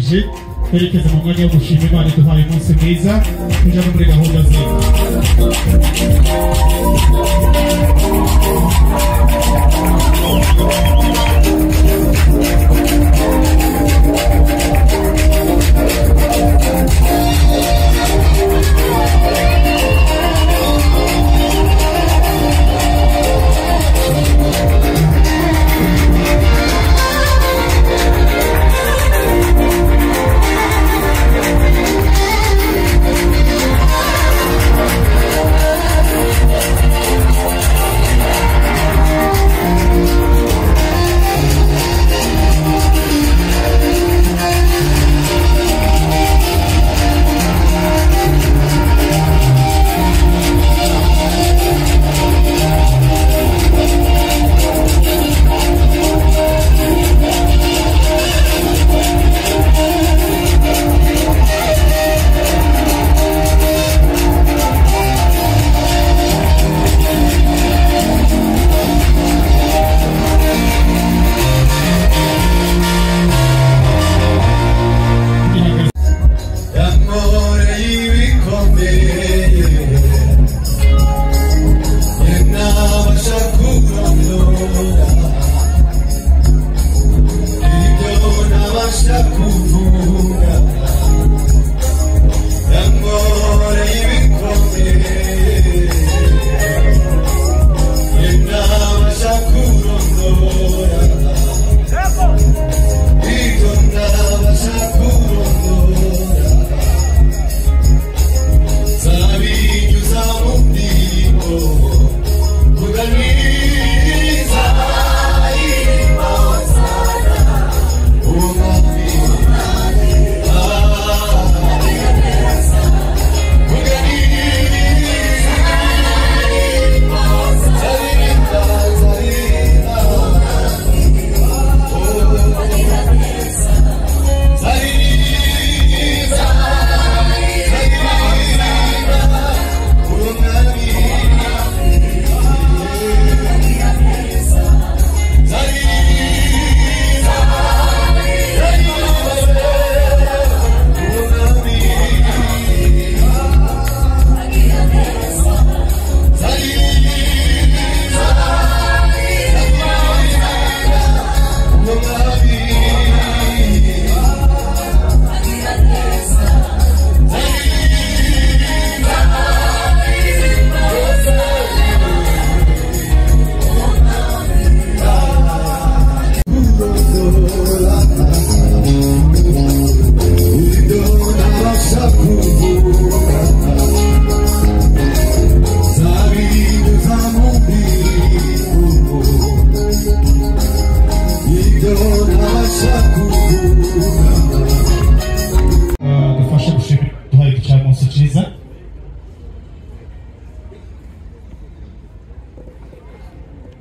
turangije twerekeza mu mwanya wo gushima Imana duhaye umunsi mwiza kuja no muri gahunda ze.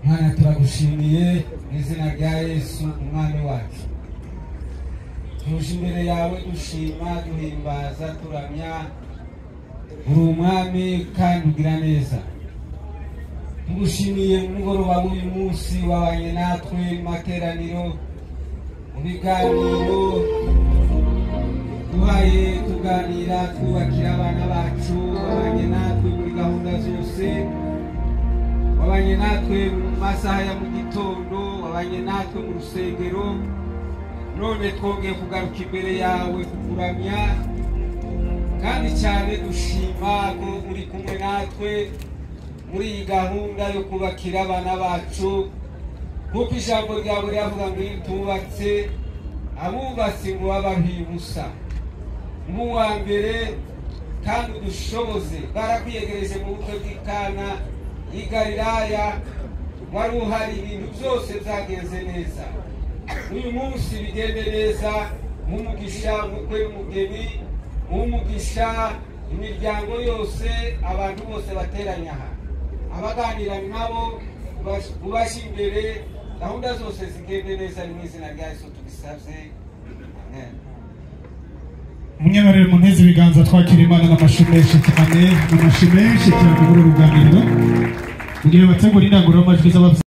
Mana turagushimiye izina rya Yesu umwami wacu. Tuje imbere yawe dushima duhimbaza turamya uri umwami kandi ugira neza. Tugushimiye mugoroba w'uyu munsi wabanye natwe mu materaniro mu biganiro duhaye tuganira twubakira abana bacu wabanye natwe muri gahunda zose wabanye natwe mu masaha ya mu gitondo wabanye natwe mu rusengero none twongeye kugaruka imbere yawe kukuramya kandi cyane dushima ko uri kumwe natwe muri iyi gahunda yo kubakira abana bacu kuko ijambo ryawe riravuga ngo iyo tubatse abubatsi ngo babahiye ubusa nk'uwa mbere kandi udushoboze barakwiyegereje mu bukwe bw'Ikana i Galilaya wari uhari ibintu byose byagenze neza uyu munsi bigende neza nk'umugisha umukwe n'umugeni nk'umugisha imiryango yose abantu bose bateranya aha abaganira nabo ubashe imbere gahunda zose zigende neza mu izina rya Yesu tubisabye amen. Munyemerere mu ntezi ibiganza twakira Imana n'amashimeshi cyane n'amashimeshi cyane muri uruganiriro mu gihe bategura indangururamajwi z'ababyeyi.